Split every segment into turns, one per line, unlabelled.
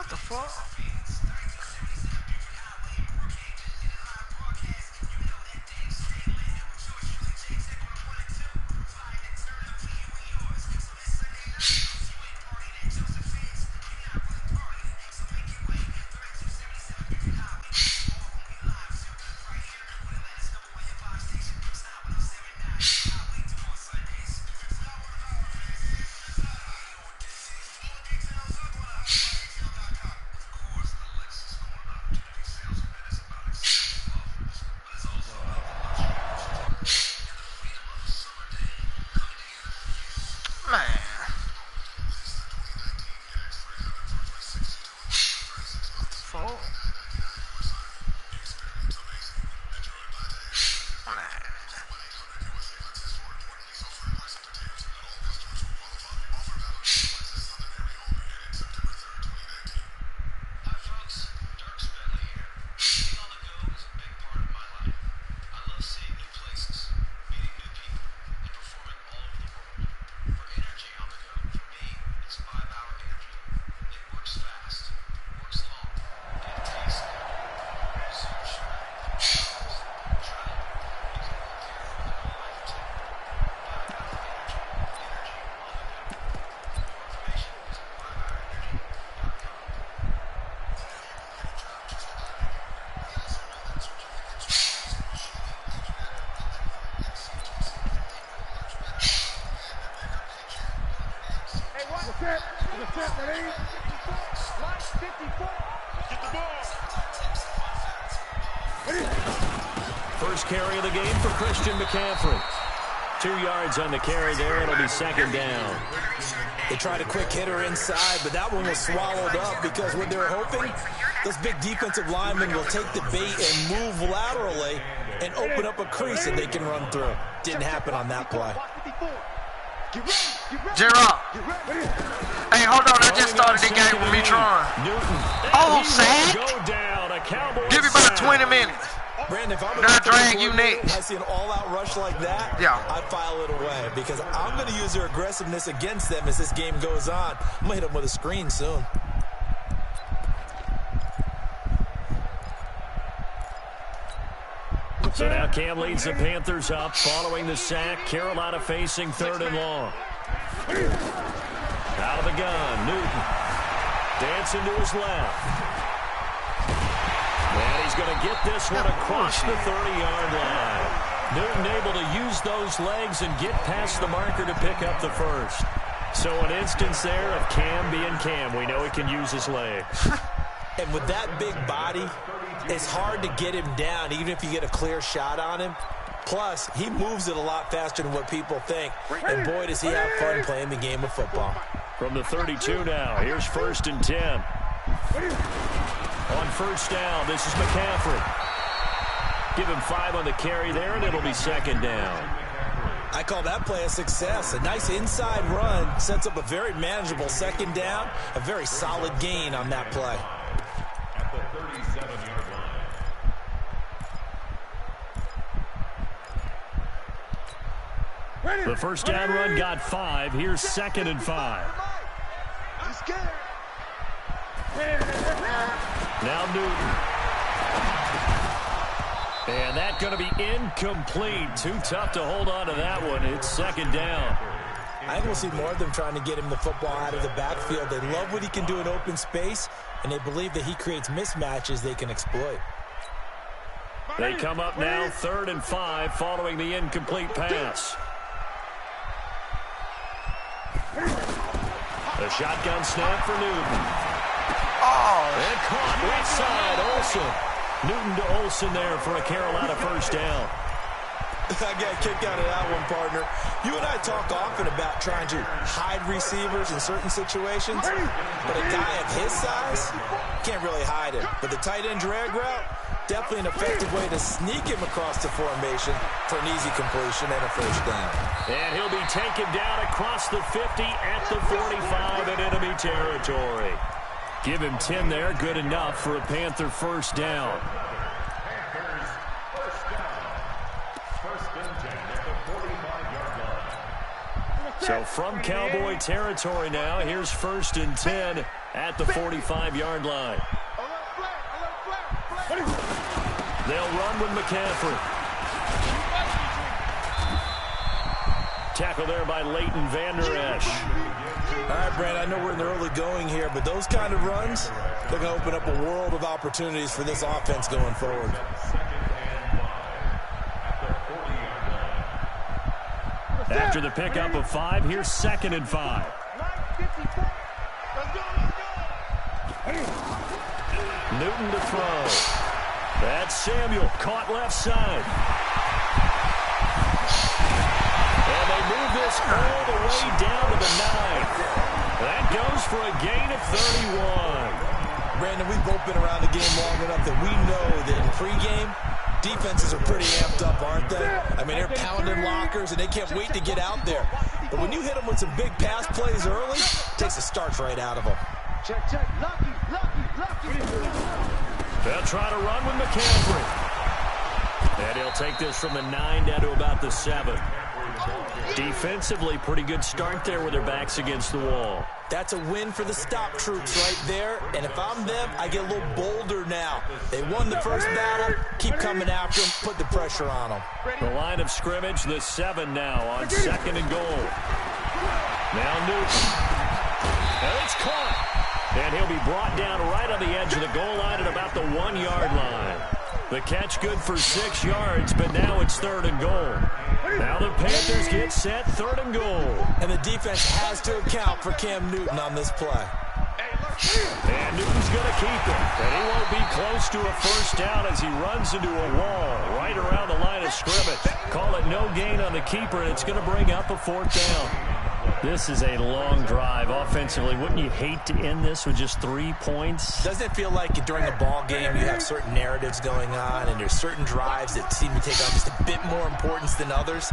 What the fuck?
First carry of the game for Christian McCaffrey. 2 yards on the carry there. It'll be second down.
They tried a quick hitter inside, but that one was swallowed up because what they're hoping, those big defensive linemen will take the bait and move laterally and open up a crease that they can run through. Didn't happen on that play.
Gerard. Hey, hold on. I just started the game with me trying. Oh, sack. Give me about 20 minutes.
Brandon, if I'm
not drag you next.
I see an all-out rush like that,
yeah,
I'd file it away because I'm going to use their aggressiveness against them as this game goes on. I'm going to hit them with a screen soon.
So now Cam leads the Panthers up following the sack. Carolina facing 3rd and long. Out of the gun, Newton. Dancing to his left. And he's going to get this one across the 30-yard line. Newton able to use those legs and get past the marker to pick up the first. So an instance there of Cam being Cam. We know he can use his legs.
And with that big body, it's hard to get him down, even if you get a clear shot on him. Plus, he moves it a lot faster than what people think. And boy, does he have fun playing the game of football.
From the 32 now, here's 1st and 10. On first down, this is McCaffrey. Give him 5 on the carry there, and it'll be second down.
I call that play a success. A nice inside run sets up a very manageable second down. A very solid gain on that play.
At the 37-yard line.
The first down run got 5. Here's 2nd and 5. Now Newton. And that's going to be incomplete. Too tough to hold on to that one. It's second down.
I think we'll see more of them trying to get him the football out of the backfield. They love what he can do in open space, and they believe that he creates mismatches they can exploit.
They come up now 3rd and 5 following the incomplete pass. The shotgun snap for Newton. And caught left side, Olsen. Newton to Olsen there for a Carolina first down.
I got a kick out of that one, partner. You and I talk often about trying to hide receivers in certain situations, but a guy of his size can't really hide him. But the tight end drag route, definitely an effective way to sneak him across the formation for an easy completion and a first down.
And he'll be taken down across the 50 at the 45 in enemy territory. Give him 10 there, good enough for a Panther first down.
Panthers first down. 1st and 10 at the 45-yard line.
So from Cowboy territory now, here's 1st and 10 at the 45-yard line. They'll run with McCaffrey. Tackle there by Leighton Vander Esch.
All right, Brad, I know we're in the early going here, but those kind of runs, they're going to open up a world of opportunities for this offense going forward.
After the pickup of 5, here's 2nd and 5. Newton to throw. That's Samuel, caught left side. And they move this all the way down to the 9. That goes for a gain of 31.
Brandon, we've both been around the game long enough that we know that in pregame, defenses are pretty amped up, aren't they? I mean, they're pounding lockers, and they can't wait to get out there. But when you hit them with some big pass plays early, it takes the starch right out of them.
Check. Lucky.
They'll try to run with McCaffrey. And he'll take this from the 9 down to about the 7. Defensively, pretty good start there with their backs against the wall.
That's a win for the stop troops right there. And if I'm them, I get a little bolder now. They won the first battle. Keep coming after them. Put the pressure on them.
The line of scrimmage, the 7 now on 2nd and goal. Now Newton. And it's caught. And he'll be brought down right on the edge of the goal line at about the 1-yard line. The catch good for 6 yards, but now it's 3rd and goal. Now the Panthers get set, 3rd and goal.
And the defense has to account for Cam Newton on this play.
And Newton's going to keep it. And he won't be close to a first down as he runs into a wall right around the line of scrimmage. Call it no gain on the keeper, and it's going to bring up a 4th down. This is a long drive offensively. Wouldn't you hate to end this with just 3 points?
Doesn't it feel like during a ball game you have certain narratives going on and there's certain drives that seem to take on just a bit more importance than others?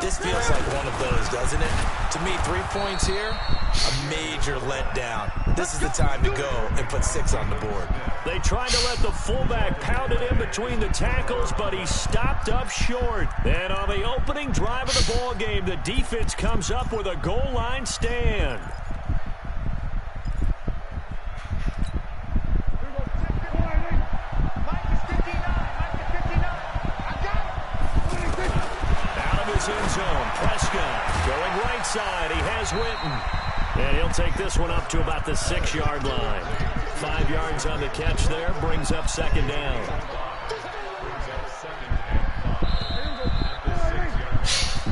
This feels like one of those, doesn't it? To me, 3 points here, a major letdown. This is the time to go and put 6 on the board.
They tried to let the fullback pound it in between the tackles, but he stopped up short. And on the opening drive of the ball game, the defense comes up with a goal line stand. Out of his end zone, Prescott going right side. He has Witten. And he'll take this one up to about the 6-yard line. 5 yards on the catch there, brings up 2nd down.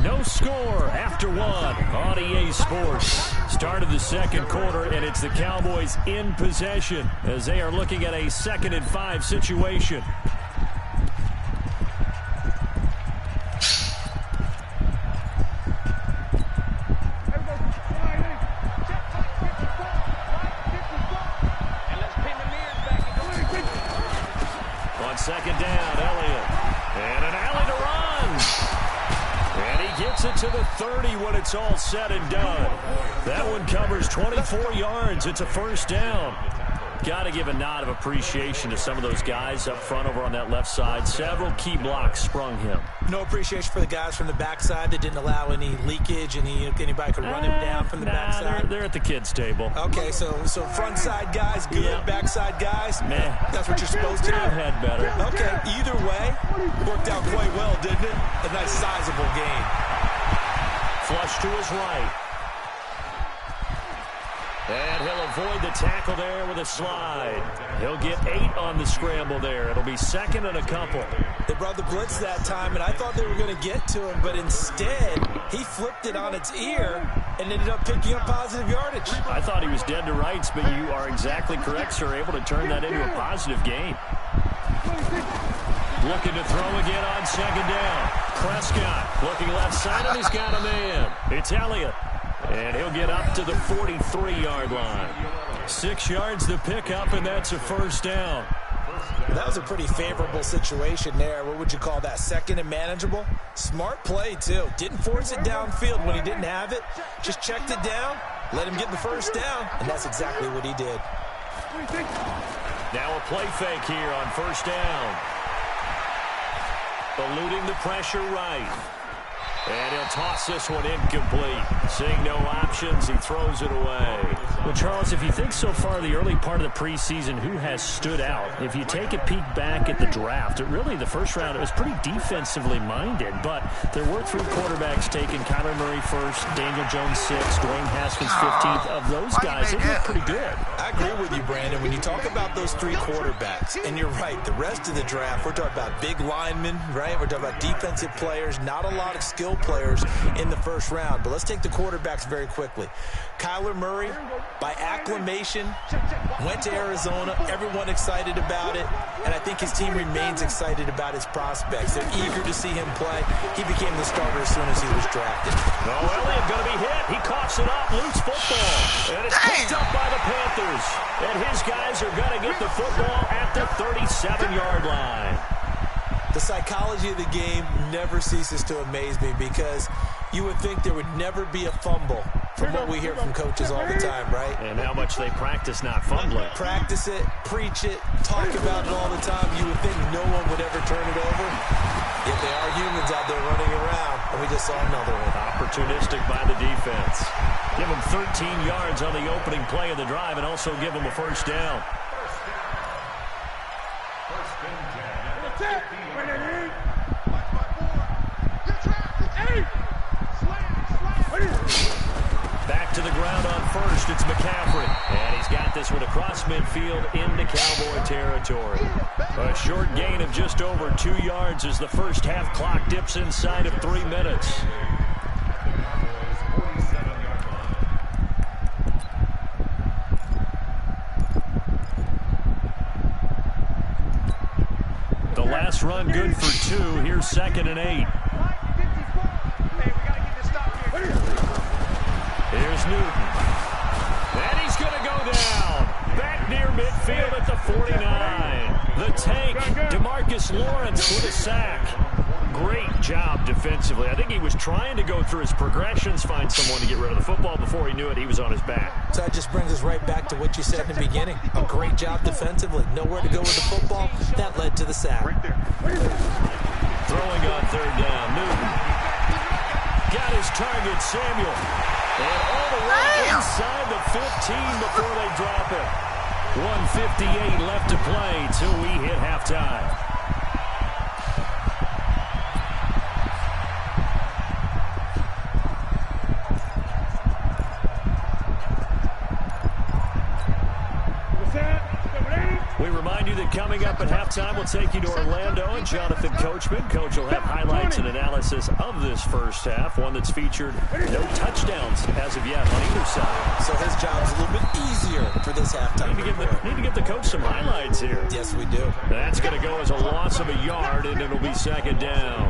No score after 1 on EA Sports. Start of the 2nd quarter, and it's the Cowboys in possession as they are looking at a 2nd and 5 situation. On 2nd down, Elliott. And an alley to run. And he gets it to the 30 when it's all said and done. That one covers 24 yards. It's a 1st down. Got to give a nod of appreciation to some of those guys up front over on that left side. Several key blocks sprung him.
No appreciation for the guys from the backside that didn't allow any leakage, anybody could run him down from the backside.
They're at the kids' table.
Okay, so front side guys good,
Yeah.
backside guys,
Meh.
That's what you're supposed to do.
Had better.
Okay, either way, worked out quite well, didn't it? A nice sizable gain.
Flush to his right. And he'll avoid the tackle there with a slide. He'll get 8 on the scramble there. It'll be 2nd and a couple.
They brought the blitz that time, and I thought they were going to get to him, but instead, he flipped it on its ear and ended up picking up positive yardage.
I thought he was dead to rights, but you are exactly correct, sir. Able to turn that into a positive gain. Looking to throw again on 2nd down. Prescott looking left side, and he's got a man. It's Elliott. And he'll get up to the 43-yard line. 6 yards to pick up, and that's a 1st down.
That was a pretty favorable situation there. What would you call that? 2nd and manageable? Smart play, too. Didn't force it downfield when he didn't have it. Just checked it down, let him get the 1st down, and that's exactly what he did.
Now a play fake here on 1st down. Eluding the pressure right. And he'll toss this one incomplete. Seeing no options, he throws it away.
Well, Charles, if you think so far the early part of the preseason, who has stood out? If you take a peek back at the draft, really the first round, it was pretty defensively minded, but there were 3 quarterbacks taken. Kyler Murray first, Daniel Jones 6th, Dwayne Haskins 15th. Of those guys, they look pretty good.
I agree with you, Brandon. When you talk about those 3 quarterbacks, and you're right, the rest of the draft, we're talking about big linemen, right? We're talking about defensive players, not a lot of skill players in the first round. But let's take the quarterbacks very quickly. Kyler Murray, by acclamation, went to Arizona. Everyone excited about it. And I think his team remains excited about his prospects. They're eager to see him play. He became the starter as soon as he was drafted.
Oh, Elliott going to be hit. He coughs it up. Loose football. And it's picked up by the Panthers. And his guys are going to get the football at the 37-yard line.
The psychology of the game never ceases to amaze me because you would think there would never be a fumble from what we hear from coaches all the time, right?
And how much they practice not fumbling.
Practice it, preach it, talk about it all the time. You would think no one would ever turn it over. Yet they are humans out there running around, and we just saw another one.
Opportunistic by the defense. Give them 13 yards on the opening play of the drive and also give them a first down. Back to the ground on first. It's McCaffrey. And he's got this one across midfield into Cowboy territory. A short gain of just over 2 yards as the first half clock dips inside of 3 minutes. The last run good for 2. Here's 2nd and 8. Here's Newton. And he's going to go down. Back near midfield at the 49. The tank, DeMarcus Lawrence with a sack. Great job defensively. I think he was trying to go through his progressions, find someone to get rid of the football. Before he knew it, he was on his back.
So that just brings us right back to what you said in the beginning. A great job defensively. Nowhere to go with the football. That led to the sack.
Throwing on 3rd down. Newton. Got his target, Samuel. And all the way inside the 15 before they drop it. 1:58 left to play till we hit halftime. We remind you that coming up at halftime, we'll take you to Orlando and Jonathan Coachman. Coach will have highlights and analysis of this first half, one that's featured no touchdowns as of yet on either side.
So his job's a little bit easier for this halftime.
Need to give the coach some highlights here.
Yes, we do.
That's going to go as a loss of a yard, and it'll be 2nd down.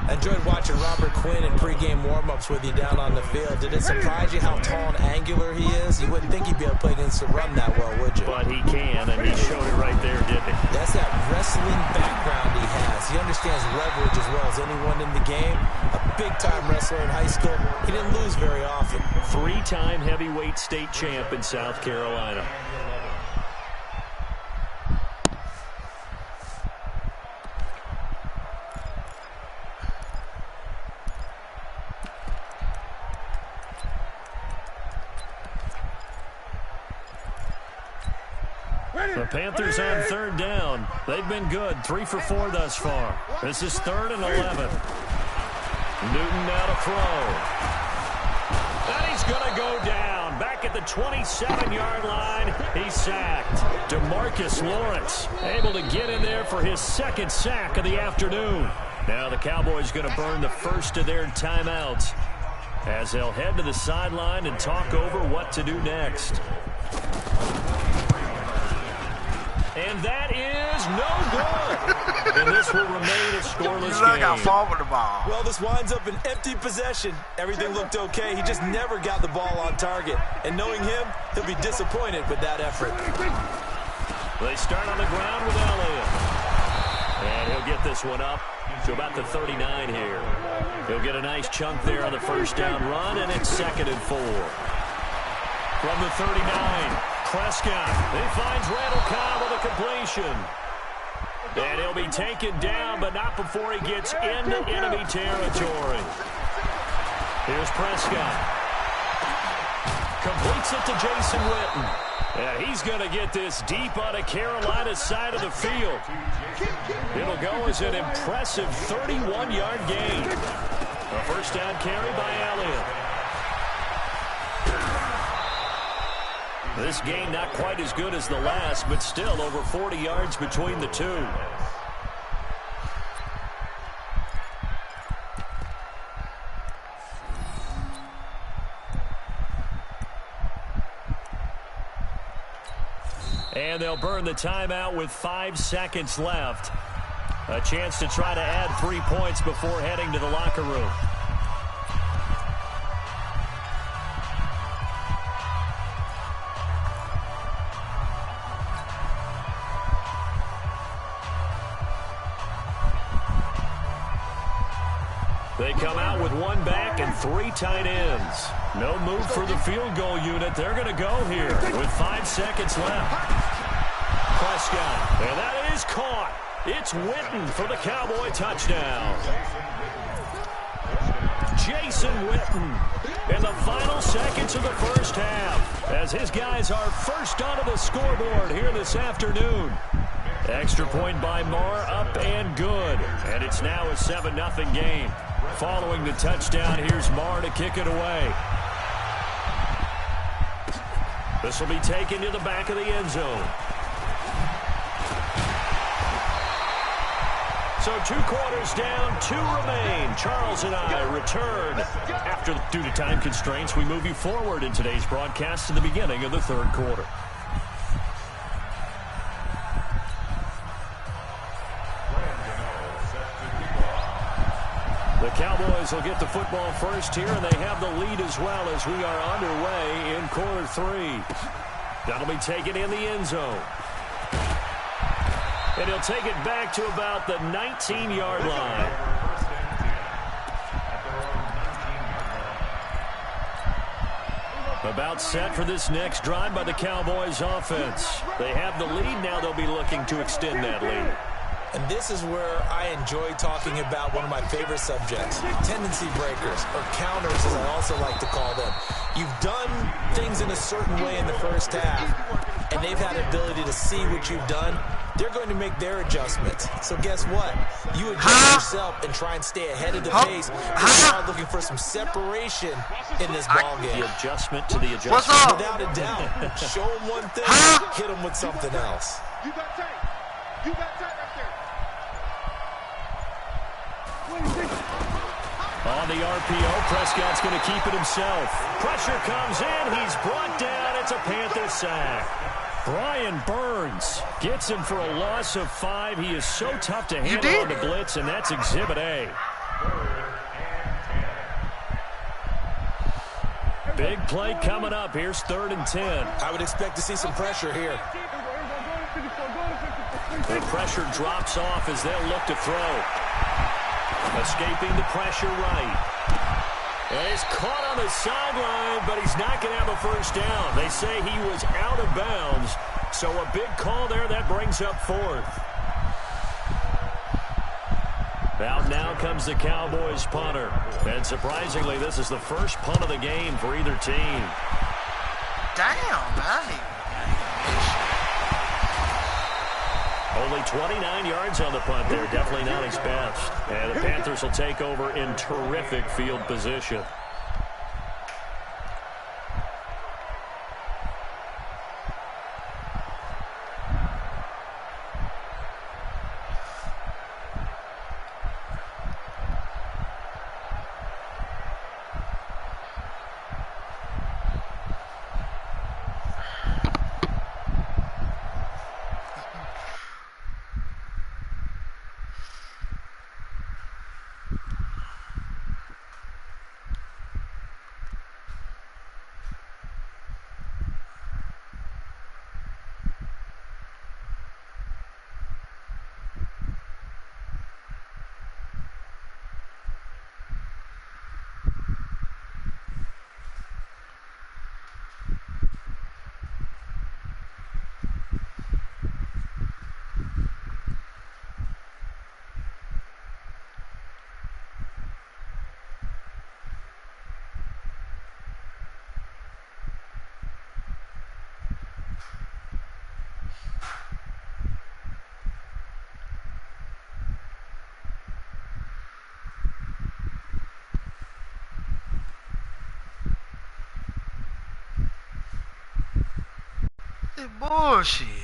I enjoyed watching Robert Quinn in pregame warm-ups with you down on the field. Did it surprise you how tall and angular he is? You wouldn't think he'd be able to play against the run that well, would you?
But he can, and he showed it right there, didn't he?
That's that wrestling background he has. He understands leverage as well as anyone in the game. A big-time wrestler in high school. He didn't lose very often.
3-time heavyweight state champ in South Carolina. The Panthers on 3rd down. They've been good. 3 for 4 thus far. This is 3rd and 11. Newton now to throw. And he's going to go down. Back at the 27-yard line. He's sacked. DeMarcus Lawrence able to get in there for his 2nd sack of the afternoon. Now the Cowboys going to burn the first of their timeouts as they'll head to the sideline and talk over what to do next. And that is no good. And this will remain a scoreless game.
I fumbled the ball.
Well, this winds up an empty possession. Everything looked okay. He just never got the ball on target. And knowing him, he'll be disappointed with that effort.
They start on the ground with Elliott. And he'll get this one up to about the 39 here. He'll get a nice chunk there on the first down run, and it's 2nd and 4. From the 39, Prescott. He finds Randall Cobb with a completion. And he'll be taken down, but not before he gets into enemy territory. Here's Prescott. Completes it to Jason Witten. And he's going to get this deep on a Carolina side of the field. It'll go as an impressive 31-yard gain. A first down carry by Elliott. This game not quite as good as the last, but still over 40 yards between the two. And they'll burn the timeout with 5 seconds left. A chance to try to add 3 points before heading to the locker room. They come out with 1 back and 3 tight ends. No move for the field goal unit. They're going to go here with 5 seconds left. Prescott, and that is caught. It's Witten for the Cowboy touchdown. Jason Witten in the final seconds of the first half as his guys are first onto the scoreboard here this afternoon. Extra point by Marr, up and good. And it's now a 7-0 game. Following the touchdown, here's Marr to kick it away. This will be taken to the back of the end zone. So 2 quarters down, 2 remain. Charles and I return. Due to time constraints, we move you forward in today's broadcast to the beginning of the 3rd quarter. The Cowboys will get the football first here, and they have the lead as well as we are underway in quarter 3. That'll be taken in the end zone. And he'll take it back to about the 19-yard line. About set for this next drive by the Cowboys offense. They have the lead. Now they'll be looking to extend that lead.
And this is where I enjoy talking about one of my favorite subjects, tendency breakers, or counters as I also like to call them. You've done things in a certain way in the first half, and they've had the ability to see what you've done. They're going to make their adjustments. So guess what? You adjust yourself and try and stay ahead of the pace. You're now looking for some separation in this ballgame.
The adjustment to the adjustment.
What's up?
Without a doubt. Show them one thing, hit them with something else.
You got tight. You got tight right there.
On the RPO, Prescott's going to keep it himself. Pressure comes in. He's brought down. It's a Panther sack. Brian Burns gets him for a loss of 5. He is so tough to handle on the blitz, and that's Exhibit A. Big play coming up. Here's 3rd and 10.
I would expect to see some pressure here.
The pressure drops off as they'll look to throw. Escaping the pressure right. And he's caught on the sideline, but he's not going to have a first down. They say he was out of bounds, so a big call there that brings up 4th. Out now comes the Cowboys punter. And surprisingly, this is the first punt of the game for either team.
Damn, man.
Only 29 yards on the punt there. Definitely not his best. And the Panthers will take over in terrific field position.
this bullshit.